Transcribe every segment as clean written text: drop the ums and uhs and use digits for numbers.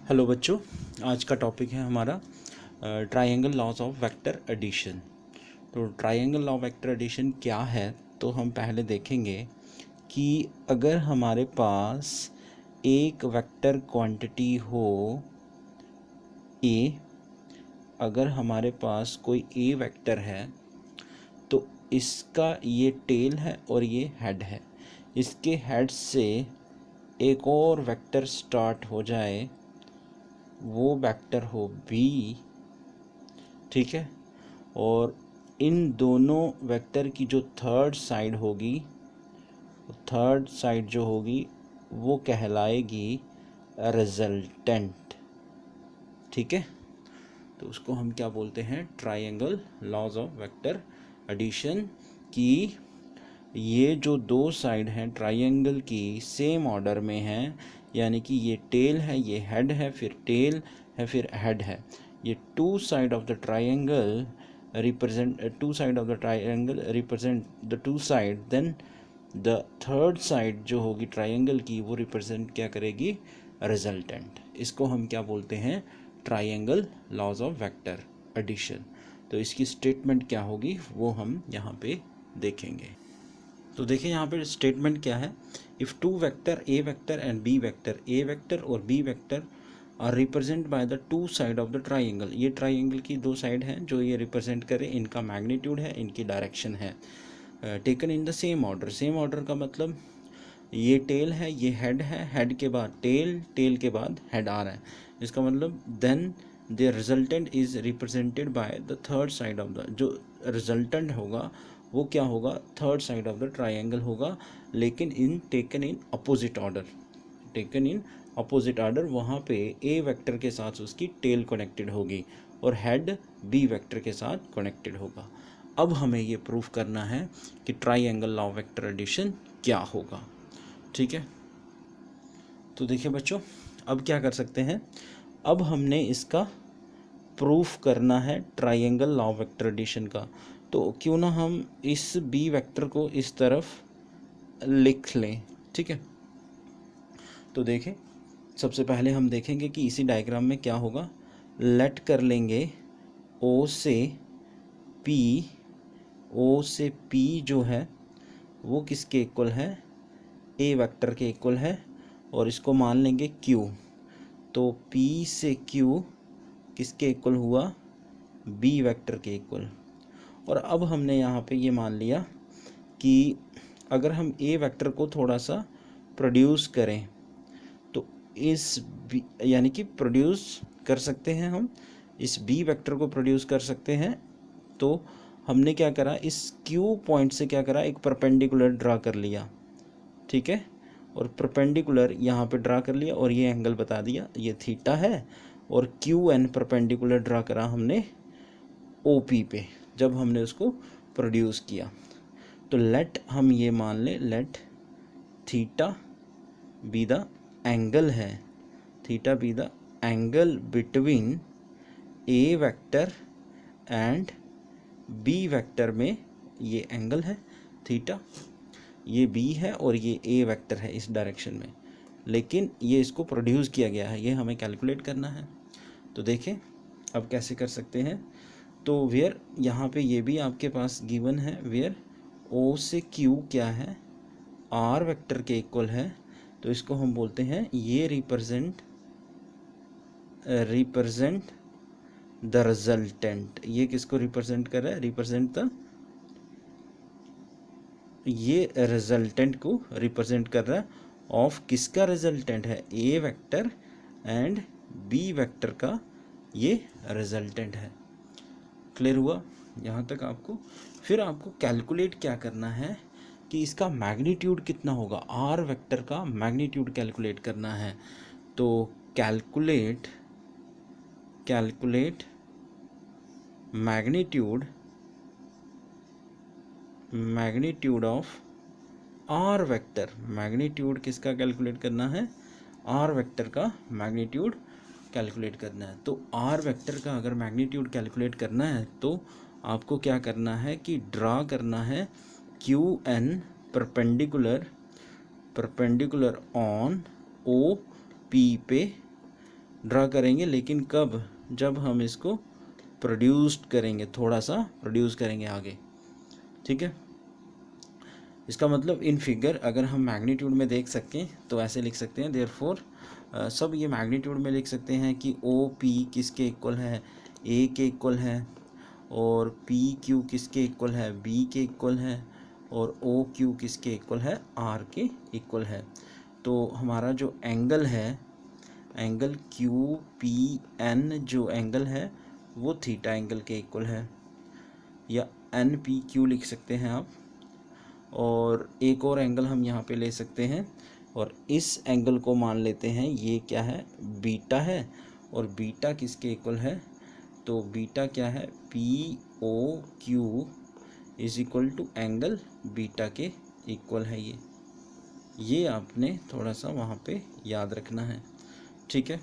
Hello बच्चों, आज का टॉपिक है हमारा triangle laws of vector addition. तो ट्रायंगल लॉ वेक्टर एडिशन क्या है, तो हम पहले देखेंगे कि अगर हमारे पास एक वेक्टर क्वांटिटी हो ए, अगर हमारे पास कोई ए वेक्टर है तो इसका ये टेल है और ये हेड है। इसके हेड से एक और वेक्टर स्टार्ट हो जाए, वो वेक्टर हो बी, ठीक है। और इन दोनों वेक्टर की जो थर्ड साइड होगी, थर्ड साइड जो होगी वो कहलाएगी रिजल्टेंट, ठीक है। तो उसको हम क्या बोलते हैं, triangle laws of vector addition. कि ये जो दो साइड हैं ट्रायंगल की सेम ऑर्डर में हैं, यानी कि ये टेल है, ये हेड है, फिर टेल है, फिर हेड है। ये two side of the triangle represent the two side, then the third side जो होगी ट्रायंगल की वो रिप्रेजेंट क्या करेगी, रिजल्टेंट। इसको हम क्या बोलते हैं, triangle laws of vector addition. तो इसकी स्टेटमेंट क्या होगी वो हम यहाँ पे देखेंगे। तो देखिए यहाँ पे स्टेटमेंट क्या है, if two vector A vector and B vector, A vector और B vector are represent by the two side of the triangle, ये ट्राइंगल की दो साइड हैं जो ये रिप्रेजेंट करें, इनका मैग्नीट्यूड है, इनकी डायरेक्शन है, taken in the same order. Same order का मतलब ये टेल है, ये हेड है, हेड के बाद टेल, टेल के बाद हेड आ रहा है। इसका मतलब then the resultant is represented by the third side of the, जो रिजल्टेंट होगा वो क्या होगा, third side of the triangle होगा, लेकिन in taken in opposite order, taken in opposite order. वहाँ पे ए वेक्टर के साथ उसकी टेल कनेक्टेड होगी और हेड बी वेक्टर के साथ कनेक्टेड होगा। अब हमें ये प्रूफ करना है कि ट्रायंगल लॉ वेक्टर एडिशन क्या होगा, ठीक है। तो देखिए बच्चों, अब क्या कर सकते हैं, अब हमने इसका प्रूफ करना है ट्रायंगल लॉ वेक्टर एडिशन का। तो क्यों ना हम इस बी वेक्टर को इस तरफ लिख लें, ठीक है। तो देखें, सबसे पहले हम देखेंगे कि इसी डायग्राम में क्या होगा। लेट कर लेंगे ओ से पी, ओ से पी जो है वो किसके इक्वल है, ए वेक्टर के इक्वल है, और इसको मान लेंगे क्यू। तो पी से क्यू किसके इक्वल हुआ, बी वेक्टर के इक्वल। और अब हमने यहाँ पे ये मान लिया कि अगर हम ए वेक्टर को थोड़ा सा प्रोड्यूस करें तो इस बी, यानी कि प्रोड्यूस कर सकते हैं हम, इस बी वेक्टर को प्रोड्यूस कर सकते हैं। तो हमने क्या करा, इस क्यू पॉइंट से क्या करा, एक परपेंडिकुलर ड्रा कर लिया, ठीक है। और परपेंडिकुलर यहाँ पे ड्रा कर लिया और ये एंगल बता दिया, ये थीटा है। और क्यू एन परपेंडिकुलर ड्रा करा हमने ओ पी पे, जब हमने उसको प्रोड्यूस किया। तो लेट हम ये मान लें, let theta be the angle है, theta be the angle between A vector and B vector में, ये एंगल है थीटा, ये बी है और ये ए वेक्टर है इस डायरेक्शन में, लेकिन ये इसको प्रोड्यूस किया गया है, ये हमें कैलकुलेट करना है। तो देखें अब कैसे कर सकते हैं। तो वेयर, यहाँ पे ये भी आपके पास गिवन है, वेयर ओ से क्यू क्या है, आर वेक्टर के इक्वल है। तो इसको हम बोलते हैं, ये रिप्रेजेंट द रिजल्टेंट। ये किसको रिप्रेजेंट कर रहा है, रिप्रेजेंट द, ये रिजल्टेंट को रिप्रेजेंट कर रहा है। ऑफ किसका रिजल्टेंट है, ए वेक्टर एंड बी वेक्टर का ये रिजल्टेंट है। क्लियर हुआ यहाँ तक आपको। फिर आपको कैलकुलेट क्या करना है कि इसका मैग्नीट्यूड कितना होगा, आर वेक्टर का मैग्नीट्यूड कैलकुलेट करना है। तो calculate magnitude of R vector. Magnitude किसका कैलकुलेट करना है, आर वेक्टर का मैग्नीट्यूड कैलकुलेट करना है। तो आर वेक्टर का अगर मैग्नीट्यूड कैलकुलेट करना है तो आपको क्या करना है कि ड्रा करना है Q N perpendicular on O P पे, ड्रा करेंगे, लेकिन कब, जब हम इसको प्रोड्यूस्ड करेंगे, थोड़ा सा प्रोड्यूस करेंगे आगे, ठीक है। इसका मतलब इन फिगर अगर हम मैग्नीट्यूड में देख सकें तो ऐसे लिख सकते हैं, देयरफॉर सब ये मैग्नीट्यूड में लिख सकते हैं कि ओ पी किसके इक्वल है, ए के इक्वल है, और पी क्यू किसके इक्वल है, बी के इक्वल है, और ओ क्यू किसके इक्वल है, आर के इक्वल है। तो हमारा जो एंगल है, एंगल क्यू पी एन जो एंगल है वो थीटा एंगल के इक्वल है, या एन पी क्यू लिख सकते हैं आप। और एक और एंगल हम यहाँ पे ले सकते हैं, और इस एंगल को मान लेते हैं ये क्या है, बीटा है, और बीटा किसके इक्वल है, तो बीटा क्या है, P O Q is equal to angle beta के इक्वल है। ये आपने थोड़ा सा वहाँ पे याद रखना है, ठीक है।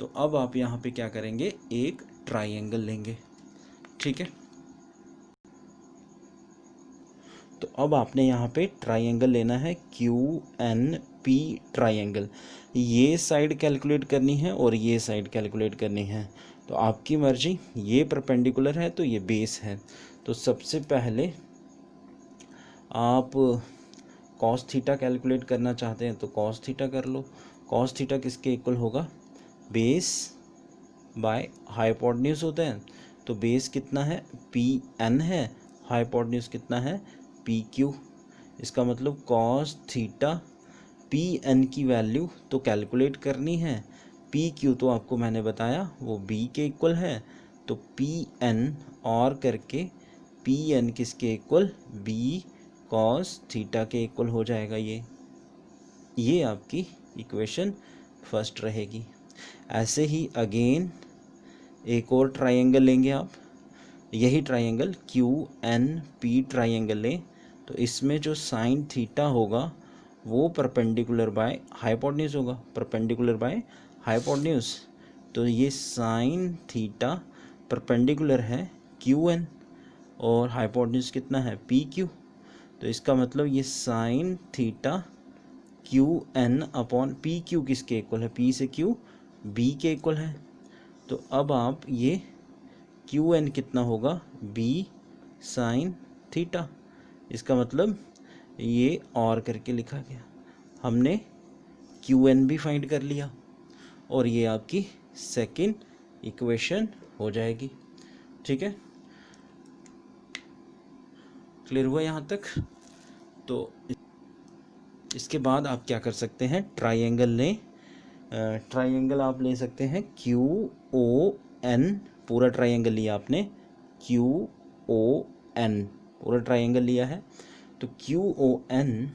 तो अब आप यहाँ पे क्या करेंगे, एक ट्राइंगल लेंगे, ठीक है। तो अब आपने यहाँ पे ट्राइंगल लेना है, क्यू एन पी ट्राइंगल। ये साइड कैलकुलेट करनी है और ये साइड कैलकुलेट करनी है, तो आपकी मर्जी। ये परपेंडिकुलर है तो ये बेस है। तो सबसे पहले आप कॉस थीटा कैलकुलेट करना चाहते हैं तो कॉस थीटा कर लो। कॉस थीटा किसके इक्वल होगा, बेस बाय हाइपोटेन्यूज होता है, तो बेस कितना है, पी एन है, हाइपोटेन्यूज कितना है, पी क्यू। इसका मतलब कॉस थीटा पी एन की वैल्यू तो कैलकुलेट करनी है, पी क्यू तो आपको मैंने बताया वो बी के इक्वल है, तो पी एन और करके पी एन किसके इक्वल, बी कॉस थीटा के इक्वल हो जाएगा। ये आपकी इक्वेशन फर्स्ट रहेगी। ऐसे ही अगेन एक और ट्राइंगल लेंगे आप, यही triangle Q N P triangle लें, तो इसमें जो साइन थीटा होगा वो परपेंडिकुलर बाय हाइपोटेन्यूज होगा, परपेंडिकुलर बाय हाइपोटेन्यूज। तो ये साइन थीटा परपेंडिकुलर है क्यू एन, और हाइपोटेन्यूज कितना है, पी क्यू। तो इसका मतलब ये sine theta Q N upon P Q किसके इक्वल है, पी से क्यू बी के इक्वल है। तो अब आप ये क्यू एन कितना होगा, बी साइन थीटा। इसका मतलब ये और करके लिखा गया, हमने क्यू एन भी फाइंड कर लिया, और ये आपकी सेकंड इक्वेशन हो जाएगी, ठीक है। क्लियर हुआ यहाँ तक। तो इसके बाद आप क्या कर सकते हैं, ट्राइंगल लें। ट्राइंगल आप ले सकते हैं क्यू ओ एन, पूरा ट्राइंगल लिया आपने, क्यू ओ एन पूरा ट्राइंगल लिया है। तो क्यू ओ एन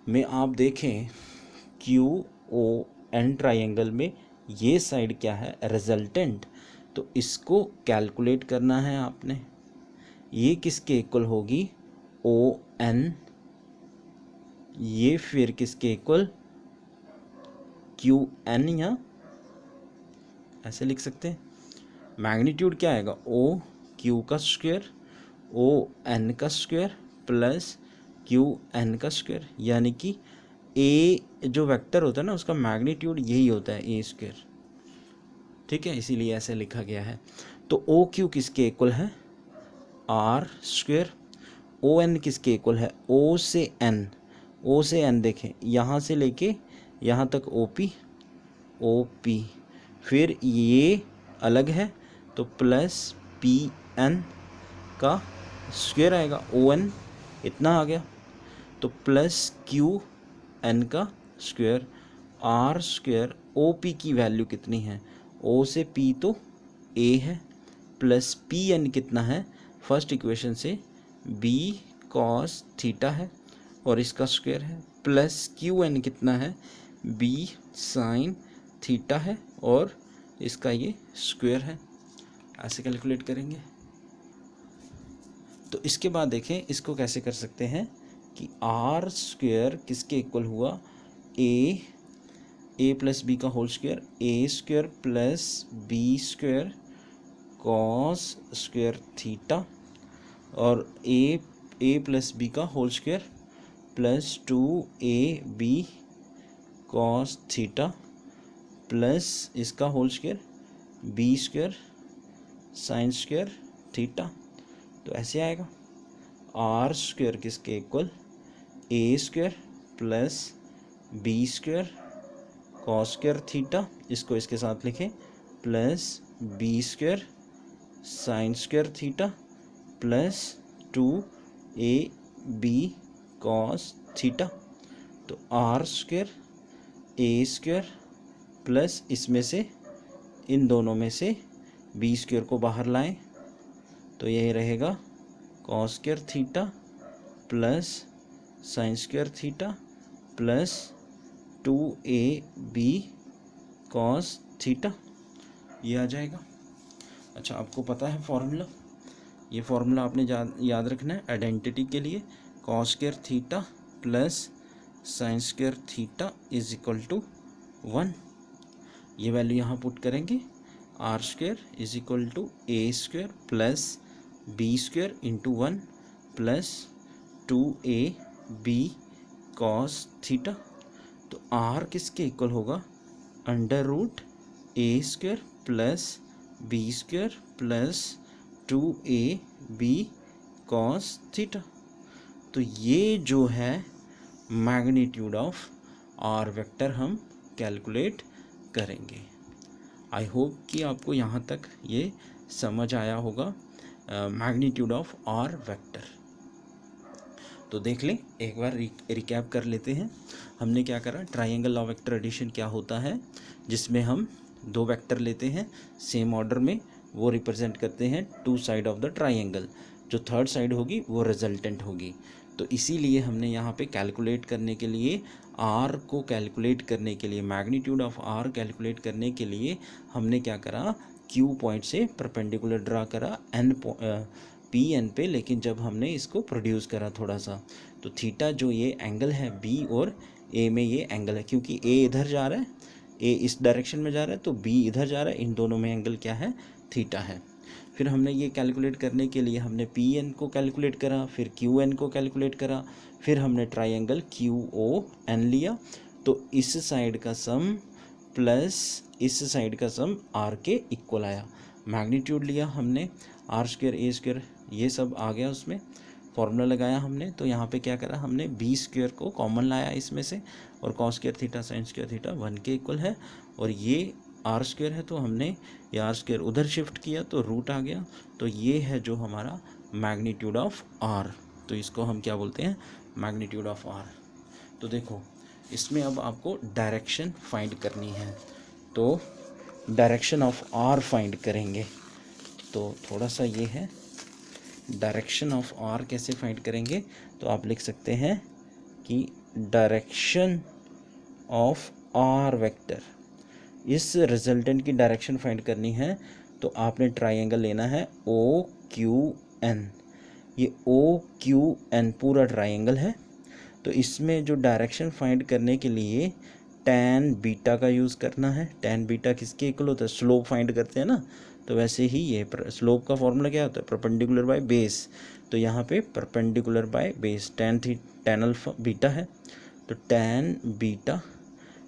में आप देखें, क्यू ओ एन ट्राइंगल में ये साइड क्या है, रिजल्टेंट। तो इसको कैलकुलेट करना है आपने, ये किसके इक्वल होगी, ओ एन, ये फिर किसके इक्वल, क्यू एन, या ऐसे लिख सकते हैं। मैग्नीट्यूड क्या आएगा, ओ क्यू का स्क्वायर, ओ एन का स्क्वायर प्लस क्यू एन का स्क्वायर, यानी कि ए जो वेक्टर होता है ना उसका मैग्नीट्यूड यही होता है, ए स्क्वायर, ठीक है, इसीलिए ऐसे लिखा गया है। तो ओ क्यू किसके इक्वल है, आर स्क्वायर। ओ एन किसके इक्वल है, ओ से एन, ओ से एन देखें यहाँ से लेके यहाँ तक ओ पी, फिर ये अलग है तो प्लस पी एन का स्क्वायर आएगा, ओ एन इतना आ गया, तो प्लस क्यू एन का square, R square. O P की वैल्यू कितनी है, ओ से पी तो ए है, प्लस पी एन कितना है, फर्स्ट इक्वेशन से बी कॉस थीटा है और इसका स्क्वायर है, प्लस क्यू एन कितना है, बी साइन थीटा है और इसका ये स्क्वायर है। ऐसे कैलकुलेट करेंगे। तो इसके बाद देखें इसको कैसे कर सकते हैं कि आर स्क्वायर किसके इक्वल हुआ, ए प्लस बी का whole square, A square plus B square cos square theta, और ए प्लस बी का whole square plus 2ab cos theta plus इसका whole square B square sine square theta. तो ऐसे आएगा R square किसके equal A square plus B square cos square theta, इसको इसके साथ लिखें, plus B square sine square theta plus 2ab cos theta. तो R square A square plus इसमें से इन दोनों में से बी स्क्वायर को बाहर लाएं तो यही रहेगा cos square theta plus sine square theta plus 2ab cos theta, ये आ जाएगा। अच्छा, आपको पता है फॉर्मूला, ये फॉर्मूला आपने याद रखना है आइडेंटिटी के लिए, cos square theta plus sine square theta is equal to 1। ये वैल्यू यहाँ पुट करेंगे, R square is equal to A square plus B square into 1 plus 2ab cos theta. तो आर किसके इक्वल होगा, under root A square plus B square plus 2ab cos theta. तो ये जो है मैग्नीट्यूड ऑफ आर वेक्टर हम calculate करेंगे। I hope कि आपको यहाँ तक ये समझ आया होगा मैग्नीट्यूड ऑफ आर वेक्टर। तो देख लें, एक बार रिकैप कर लेते हैं। हमने क्या करा, ट्राइंगल लॉ वेक्टर एडिशन क्या होता है, जिसमें हम दो वेक्टर लेते हैं सेम ऑर्डर में, वो रिप्रेजेंट करते हैं two side of the triangle, जो थर्ड साइड होगी वो रिजल्टेंट होगी। तो इसीलिए हमने यहाँ पे कैलकुलेट करने के लिए, आर को कैलकुलेट करने के लिए, मैग्नीट्यूड ऑफ आर कैलकुलेट करने के लिए हमने क्या करा, क्यू पॉइंट से परपेंडिकुलर ड्रा करा एन पी एन पे। लेकिन जब हमने इसको प्रोड्यूस करा थोड़ा सा, तो थीटा जो ये एंगल है बी और ए में ये एंगल है, क्योंकि ए इधर जा रहा है, ए इस डायरेक्शन में जा रहा है, तो बी इधर जा रहा है, इन दोनों में एंगल क्या है, थीटा है। फिर हमने ये कैलकुलेट करने के लिए हमने पी एन को कैलकुलेट करा, फिर क्यू एन को कैलकुलेट करा, फिर हमने ट्राइंगल क्यू ओ एन लिया। तो इस साइड का सम प्लस इस साइड का सम आर के इक्वल आया। मैग्नीट्यूड लिया हमने, आर स्क्वायर ए स्क्वायर ये सब आ गया, उसमें फॉर्मूला लगाया हमने। तो यहाँ पे क्या करा हमने, बी स्क्वायर को कॉमन लाया इसमें से, और cos square theta sine square theta 1 के इक्वल है, और ये आर स्क्वायर है तो हमने ये आर स्क्वायर उधर शिफ्ट किया तो रूट आ गया। तो ये है जो हमारा मैग्नीट्यूड ऑफ आर। तो इसको हम क्या बोलते हैं, मैग्नीट्यूड ऑफ आर। तो देखो, इसमें अब आपको डायरेक्शन फाइंड करनी है, तो डायरेक्शन ऑफ आर फाइंड करेंगे। तो थोड़ा सा ये है, डायरेक्शन ऑफ आर कैसे फाइंड करेंगे, तो आप लिख सकते हैं कि डायरेक्शन ऑफ आर वेक्टर, इस रिजल्टेंट की डायरेक्शन फाइंड करनी है तो आपने ट्राइंगल लेना है ओ क्यू एन। ये ओ क्यू एन पूरा ट्राइंगल है। तो इसमें जो डायरेक्शन फाइंड करने के लिए टैन बीटा का यूज़ करना है। टैन बीटा किसके इक्वल होता है, स्लोप फाइंड करते हैं ना, तो वैसे ही ये स्लोप का फॉर्मूला क्या होता है, परपेंडिकुलर बाय बेस। तो यहाँ पे perpendicular by base tan alpha beta है, तो टैन बीटा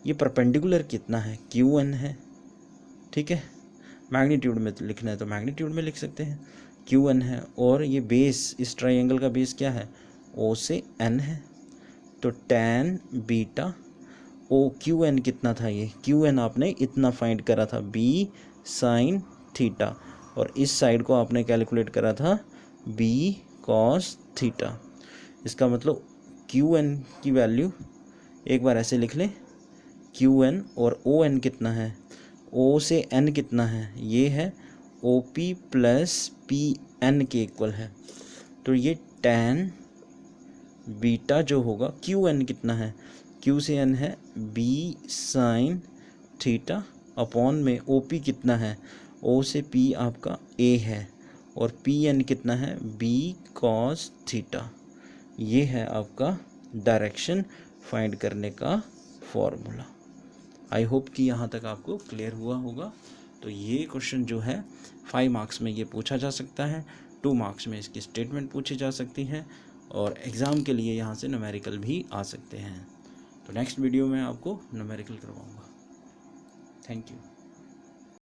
ये परपेंडिकुलर कितना है, क्यू एन है, ठीक है। मैग्नीट्यूड में लिखना है तो मैग्नीट्यूड में लिख सकते हैं, क्यू एन है, और ये बेस, इस ट्राइंगल का बेस क्या है, ओ से एन है। तो tan beta O Q N कितना था, ये क्यू एन आपने इतना फाइंड करा था बी साइन थीटा, और इस साइड को आपने कैलकुलेट करा था बी कॉस थीटा। इसका मतलब क्यू एन की वैल्यू एक बार ऐसे लिख लें, क्यू एन, और ओ एन कितना है, ओ से एन कितना है, ये है O P plus P N के इक्वल है। तो ये टैन बीटा जो होगा, क्यू एन कितना है, क्यू से एन है बी साइन थीटा, अपॉन में ओ पी कितना है, ओ से पी आपका ए है, और पी एन कितना है बी कॉस थीटा। ये है आपका डायरेक्शन फाइंड करने का फॉर्मूला। आई होप कि यहाँ तक आपको क्लियर हुआ होगा। तो ये क्वेश्चन जो है 5 मार्क्स में ये पूछा जा सकता है, 2 मार्क्स में इसकी स्टेटमेंट पूछी जा सकती है, और एग्ज़ाम के लिए यहाँ से न्यूमेरिकल भी आ सकते हैं। तो नेक्स्ट वीडियो में आपको न्यूमेरिकल करवाऊँगा। Thank you.